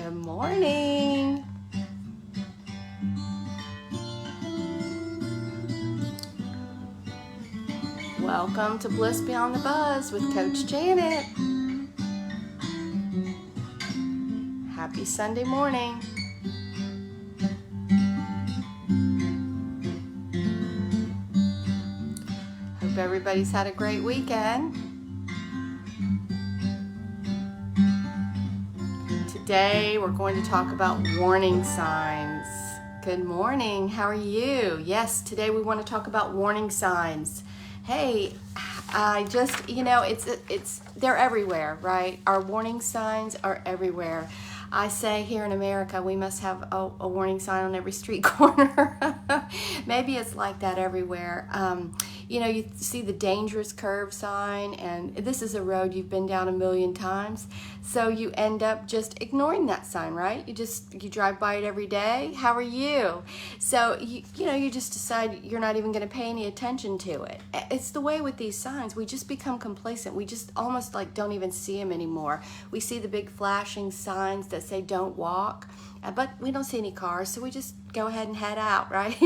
Good morning. Welcome to Bliss Beyond the Buzz with Coach Janet. Happy Sunday morning. Hope everybody's had a great weekend. Today we're going to talk about warning signs. Good morning. How are you? Yes, today we want to talk about warning signs. Hey, I just, it's they're everywhere, right? Our warning signs are everywhere. I say here in America, we must have a warning sign on every street corner. Maybe it's like that everywhere. You see the dangerous curve sign, and this is a road you've been down a million times. So you end up just ignoring that sign, right? You drive by it every day. How are you? So you just decide you're not even going to pay any attention to it. It's the way with these signs. We just become complacent. We just almost like don't even see them anymore. We see the big flashing signs that say don't walk, but we don't see any cars, so we just go ahead and head out, right?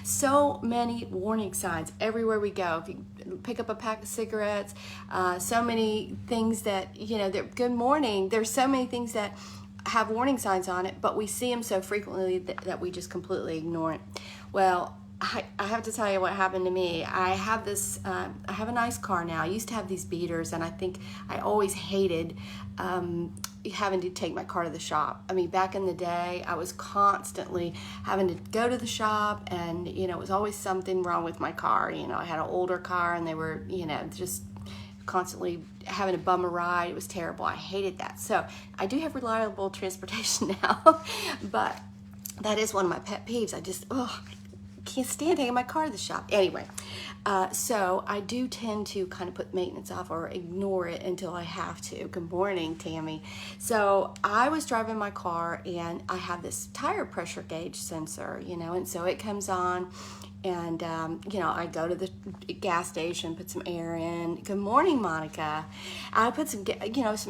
So many warning signs everywhere we go. If you pick up a pack of cigarettes, so many things that, good morning. There's so many things that have warning signs on it, but we see them so frequently that we just completely ignore it. Well, I have to tell you what happened to me. I have a nice car now. I used to have these beaters, and I think I always hated having to take my car to the shop. I mean, back in the day, I was constantly having to go to the shop, and, it was always something wrong with my car. I had an older car, and they were, just constantly having to bum a ride. It was terrible. I hated that. So I do have reliable transportation now, but that is one of my pet peeves. I can't stand taking my car to the shop. Anyway, so I do tend to kind of put maintenance off or ignore it until I have to. Good morning, Tammy. So I was driving my car, and I have this tire pressure gauge sensor, and so it comes on, and I go to the gas station, put some air in. Good morning, Monica. I put some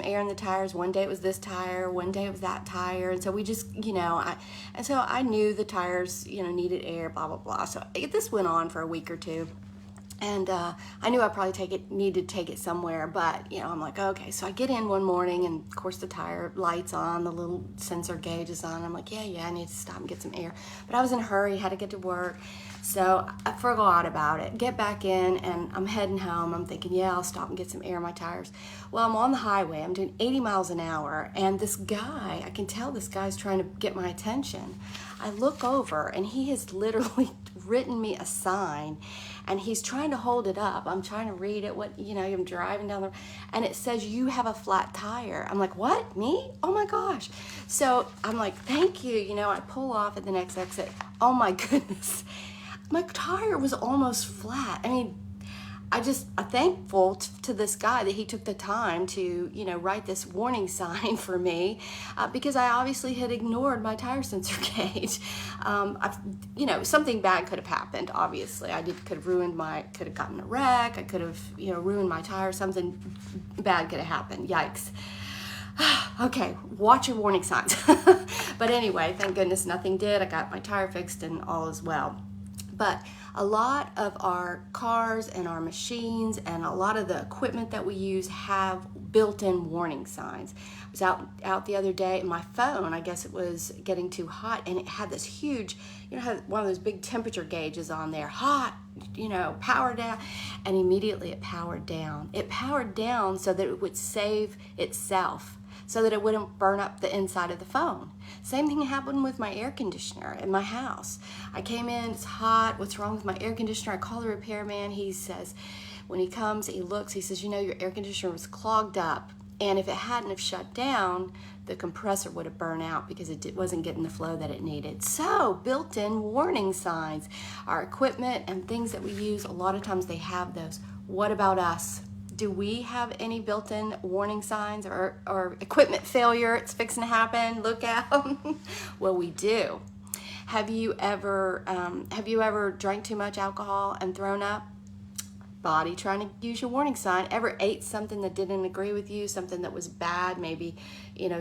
air in the tires. One day it was this tire, one day it was that tire, and so we just, so I knew the tires, needed air, blah blah blah. So this went on for a week or two. And I knew I probably needed to take it somewhere, but I'm like, okay. So I get in one morning, and of course the tire light's on, the little sensor gauge is on. I'm like, yeah, I need to stop and get some air. But I was in a hurry, had to get to work, so I forgot about it. Get back in, and I'm heading home. I'm thinking, yeah, I'll stop and get some air in my tires. Well, I'm on the highway. I'm doing 80 miles an hour, and I can tell this guy's trying to get my attention. I look over, and he has literally written me a sign, and he's trying to hold it up. I'm trying to read it. I'm driving down the road, and it says, you have a flat tire. I'm like, what? Me? Oh my gosh. So I'm like, thank you. I pull off at the next exit. Oh my goodness. My tire was almost flat. I mean, I'm thankful to this guy that he took the time to, write this warning sign for me, because I obviously had ignored my tire sensor gauge. Something bad could have happened. Obviously, could have gotten a wreck. I could have, ruined my tire. Something bad could have happened. Yikes. Okay, watch your warning signs. But anyway, thank goodness nothing did. I got my tire fixed, and all is well. But a lot of our cars and our machines and a lot of the equipment that we use have built-in warning signs. I was out the other day, and my phone, I guess it was getting too hot, and it had this huge, had one of those big temperature gauges on there, hot, power down, and immediately it powered down. It powered down so that it would save itself, so that it wouldn't burn up the inside of the phone. Same thing happened with my air conditioner in my house. I came in, it's hot, what's wrong with my air conditioner? I call the repairman. He says, when he comes, he looks, he says, your air conditioner was clogged up, and if it hadn't have shut down, the compressor would have burned out because it wasn't getting the flow that it needed. So built-in warning signs. Our equipment and things that we use, a lot of times they have those. What about us? Do we have any built-in warning signs or equipment failure? It's fixing to happen. Look out. Well, we do. Have you ever drank too much alcohol and thrown up? body trying to use your warning sign. Ever ate something that didn't agree with you, something that was bad, maybe,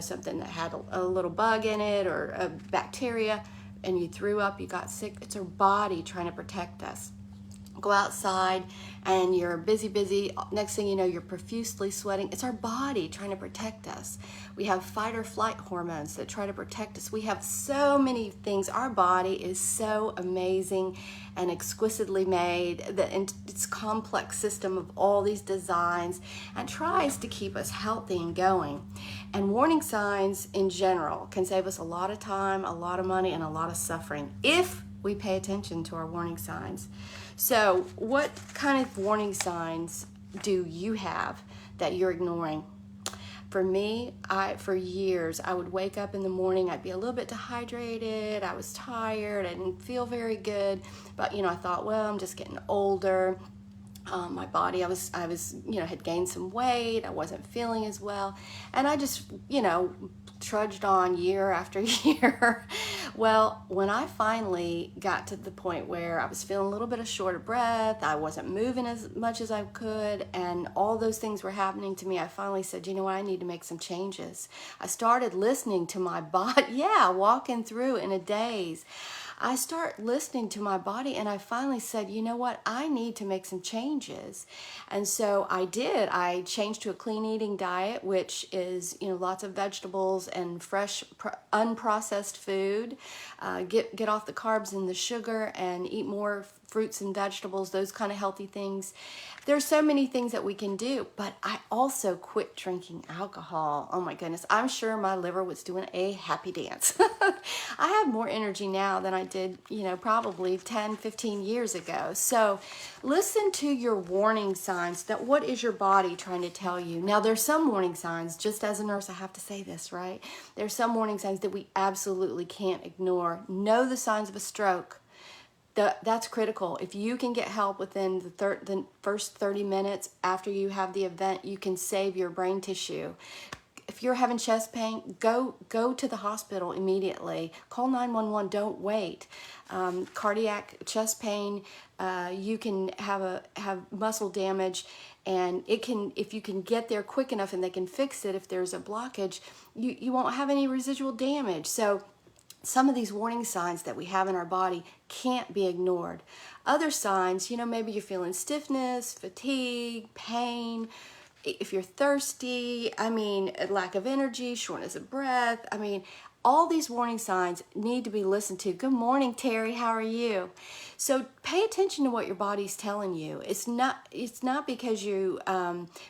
something that had a little bug in it or a bacteria, and you threw up, you got sick? It's our body trying to protect us. Go outside and you're busy. Next thing you know, you're profusely sweating. It's our body trying to protect us. We have fight or flight hormones that try to protect us. We have so many things. Our body is so amazing and exquisitely made. It's a complex system of all these designs and tries to keep us healthy and going. And warning signs in general can save us a lot of time, a lot of money, and a lot of suffering if we pay attention to our warning signs. So what kind of warning signs do you have that you're ignoring? For me, for years, I would wake up in the morning, I'd be a little bit dehydrated, I was tired, I didn't feel very good, but I thought, well, I'm just getting older. My body, I was, had gained some weight, I wasn't feeling as well, and I just, trudged on year after year. Well, when I finally got to the point where I was feeling a little bit of short of breath, I wasn't moving as much as I could, and all those things were happening to me, I finally said, you know what, I need to make some changes. I started listening to my body, walking through in a daze. I start listening to my body, and I finally said, you know what, I need to make some changes. And so I did. I changed to a clean eating diet, which is, lots of vegetables and fresh, unprocessed food. Get off the carbs and the sugar and eat more fruits and vegetables, those kind of healthy things. There's so many things that we can do, but I also quit drinking alcohol. Oh my goodness, I'm sure my liver was doing a happy dance. I have more energy now than I did, probably 10, 15 years ago. So listen to your warning signs. That what is your body trying to tell you? Now, there's some warning signs, just as a nurse, I have to say this, right? There's some warning signs that we absolutely can't ignore. Know the signs of a stroke. That's critical. If you can get help within the first 30 minutes after you have the event, you can save your brain tissue. If you're having chest pain, go to the hospital immediately. Call 911. Don't wait. Cardiac chest pain, you can have muscle damage, and if you can get there quick enough and they can fix it, if there's a blockage, you won't have any residual damage. So some of these warning signs that we have in our body can't be ignored. Other signs, maybe you're feeling stiffness, fatigue, pain, if you're thirsty, lack of energy, shortness of breath. All these warning signs need to be listened to. Good morning, Terry. How are you? So pay attention to what your body's telling you. It's not because you,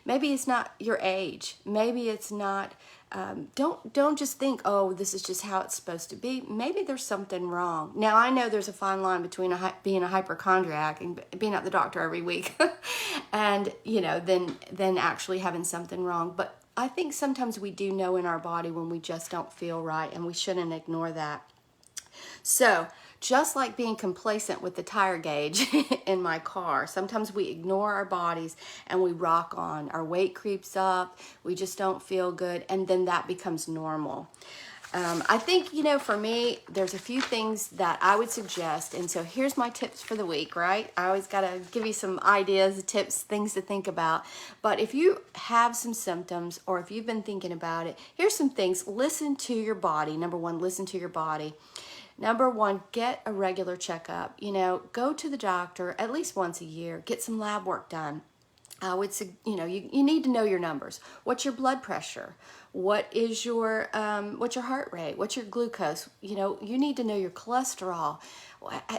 maybe it's not your age. Maybe it's not, don't just think, oh, this is just how it's supposed to be. Maybe there's something wrong. Now, I know there's a fine line between being a hypochondriac and being at the doctor every week and, then actually having something wrong. But I think sometimes we do know in our body when we just don't feel right, and we shouldn't ignore that. So just like being complacent with the tire gauge in my car, sometimes we ignore our bodies and we rock on. Our weight creeps up, we just don't feel good, and then that becomes normal. I think, for me, there's a few things that I would suggest. And so here's my tips for the week, right? I always got to give you some ideas, tips, things to think about. But if you have some symptoms, or if you've been thinking about it, here's some things. Listen to your body. Number one, listen to your body. Number one, get a regular checkup. Go to the doctor at least once a year. Get some lab work done. I would say, you need to know your numbers. What's your blood pressure? What is what's your heart rate? What's your glucose? You need to know your cholesterol.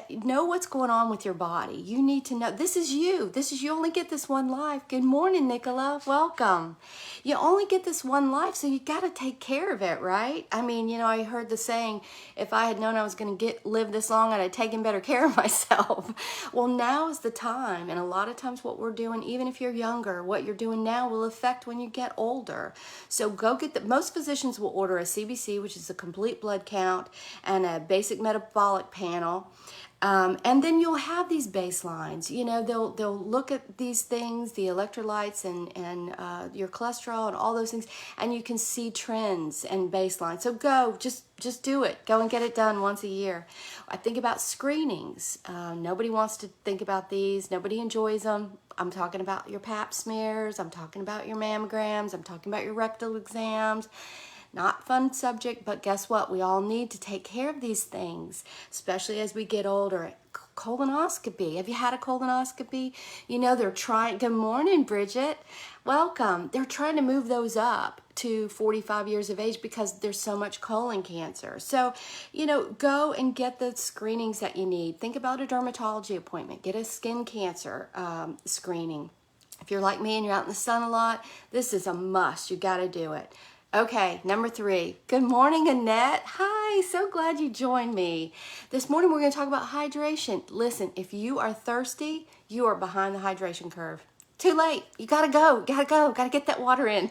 Know what's going on with your body. You need to know, this is you. You only get this one life. Good morning, Nicola. Welcome. You only get this one life, so you got to take care of it, right? I heard the saying, if I had known I was going to live this long, I'd have taken better care of myself. Well, now is the time. And a lot of times what we're doing, even if you're younger, what you're doing now will affect when you get older. So go get most physicians will order a CBC, which is a complete blood count, and a basic metabolic panel. And then you'll have these baselines. You know, they'll look at these things, the electrolytes and your cholesterol and all those things, and you can see trends and baselines. So just do it. Go and get it done once a year. I think about screenings. Nobody wants to think about these. Nobody enjoys them. I'm talking about your pap smears. I'm talking about your mammograms. I'm talking about your rectal exams. Not fun subject, but guess what? We all need to take care of these things, especially as we get older. Colonoscopy. Have you had a colonoscopy? You know, they're trying, good morning, Bridget. Welcome. They're trying to move those up to 45 years of age because there's so much colon cancer. So, you know, go and get the screenings that you need. Think about a dermatology appointment. Get a skin cancer screening. If you're like me and you're out in the sun a lot, this is a must. You got to do it. Okay, number 3. Good morning, Annette. Hi, so glad you joined me. This morning we're going to talk about hydration. Listen, if you are thirsty, you are behind the hydration curve. Too late. You gotta go, gotta get that water in.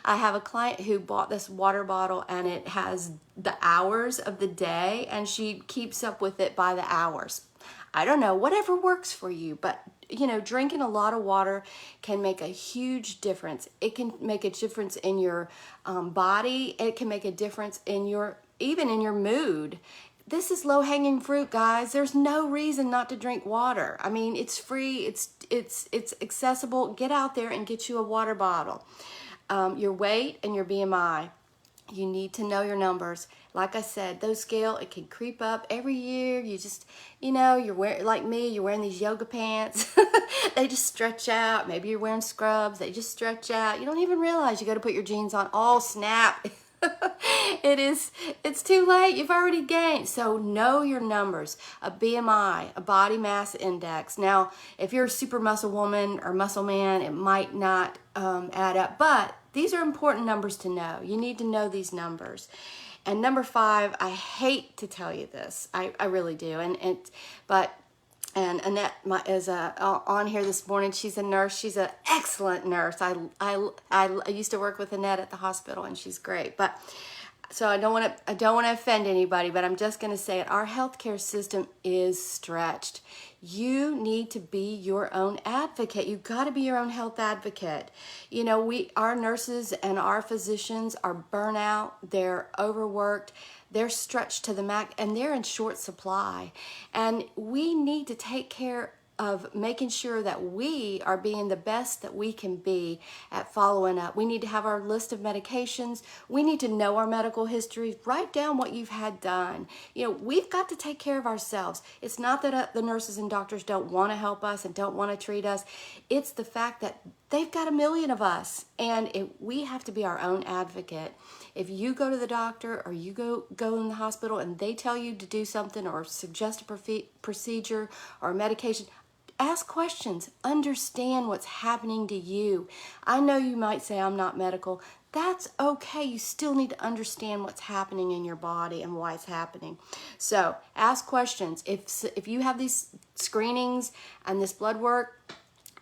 I have a client who bought this water bottle and it has the hours of the day and she keeps up with it by the hours. I don't know, whatever works for you, but you know, drinking a lot of water can make a huge difference. It can make a difference in your body. It can make a difference in even in your mood. This is low-hanging fruit, guys. There's no reason not to drink water. I mean, it's free. It's accessible. Get out there and get you a water bottle. Your weight and your BMI. You need to know your numbers. Like I said, those scale, it can creep up every year. You just, you know, you're wearing, like me, you're wearing these yoga pants. They just stretch out. Maybe you're wearing scrubs. They just stretch out. You don't even realize you got to put your jeans on. Oh, snap. It's too late. You've already gained. So know your numbers. A BMI, a body mass index. Now, if you're a super muscle woman or muscle man, it might not add up, but these are important numbers to know. You need to know these numbers. And number 5, I hate to tell you this. I really do. And Annette is on here this morning. She's a nurse. She's an excellent nurse. I used to work with Annette at the hospital, and she's great. But so I don't want to offend anybody, but I'm just going to say it. Our healthcare system is stretched. You need to be your own advocate. You've got to be your own health advocate. You know, our nurses and our physicians are burnt out. They're overworked. They're stretched to the max, and they're in short supply. And we need to take care of making sure that we are being the best that we can be at following up. We need to have our list of medications. We need to know our medical history. Write down what you've had done. You know, we've got to take care of ourselves. It's not that the nurses and doctors don't want to help us and don't want to treat us. It's the fact that they've got a million of us, and we have to be our own advocate. If you go to the doctor or you go in the hospital and they tell you to do something or suggest a procedure or a medication, ask questions. Understand what's happening to you. I know you might say, I'm not medical. That's okay. You still need to understand what's happening in your body and why it's happening. So ask questions. If you have these screenings and this blood work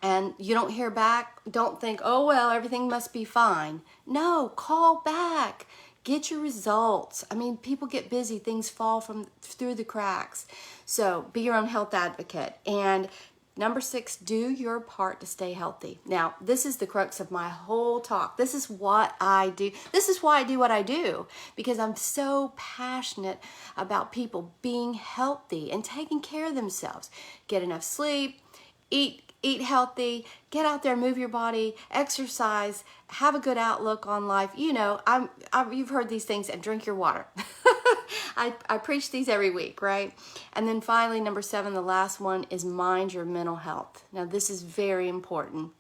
and you don't hear back, don't think, oh, well, everything must be fine. No, call back. Get your results. I mean, people get busy. Things fall through the cracks. So be your own health advocate. And number 6, do your part to stay healthy. Now, this is the crux of my whole talk. This is what I do. This is why I do what I do, because I'm so passionate about people being healthy and taking care of themselves. Get enough sleep, eat healthy, get out there, move your body, exercise, have a good outlook on life. You know, you've heard these things, and drink your water. I preach these every week, right? And then finally, number 7, the last one, is mind your mental health. Now, this is very important.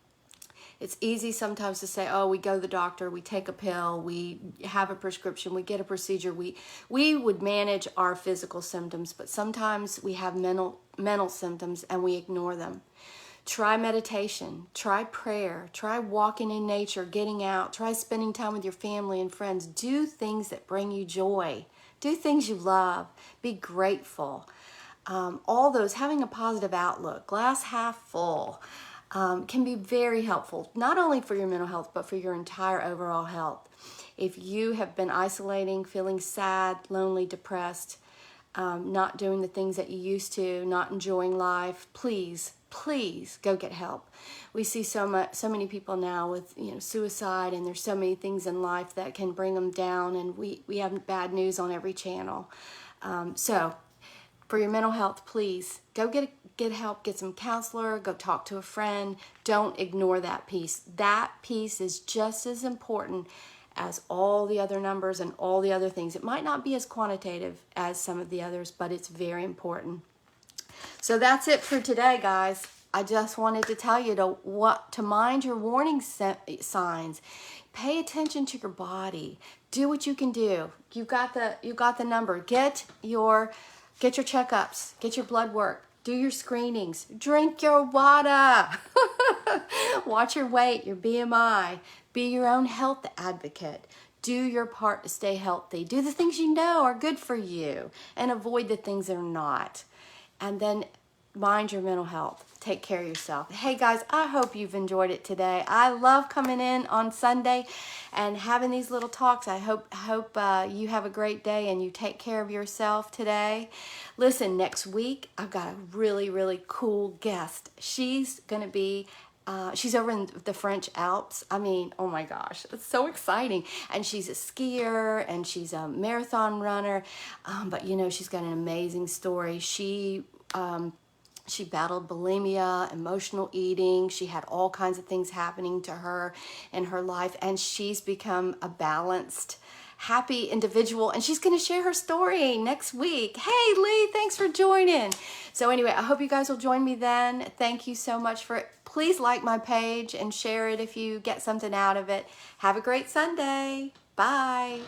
It's easy sometimes to say, oh, we go to the doctor, we take a pill, we have a prescription, we get a procedure. We would manage our physical symptoms, but sometimes we have mental symptoms and we ignore them. Try meditation, try prayer, try walking in nature, getting out, try spending time with your family and friends. Do things that bring you joy. Do things you love. Be grateful. All those, having a positive outlook, glass half full, can be very helpful, not only for your mental health, but for your entire overall health. If you have been isolating, feeling sad, lonely, depressed, not doing the things that you used to, not enjoying life, please go get help. We see so many people now with suicide, and there's so many things in life that can bring them down, and we have bad news on every channel. So for your mental health, please go get help, get some counselor, go talk to a friend. Don't ignore that piece. That piece is just as important as all the other numbers and all the other things. It might not be as quantitative as some of the others, but it's very important. So that's it for today, guys. I just wanted to tell you to mind your warning signs. Pay attention to your body. Do what you can do. You got the number. Get your checkups. Get your blood work. Do your screenings. Drink your water. Watch your weight, your BMI. Be your own health advocate. Do your part to stay healthy. Do the things you know are good for you and avoid the things that are not. And then mind your mental health. Take care of yourself. Hey guys, I hope you've enjoyed it today. I love coming in on Sunday and having these little talks. I hope you have a great day and you take care of yourself today. Listen, next week I've got a really, really cool guest. She's going to be she's over in the French Alps. I mean, oh my gosh, it's so exciting. And she's a skier and she's a marathon runner. But she's got an amazing story. She battled bulimia, emotional eating. She had all kinds of things happening to her in her life, and she's become a balanced, happy individual, and she's going to share her story next week. Hey, Lee, thanks for joining. So anyway, I hope you guys will join me then. Thank you so much for it. Please like my page and share it if you get something out of it. Have a great Sunday. Bye.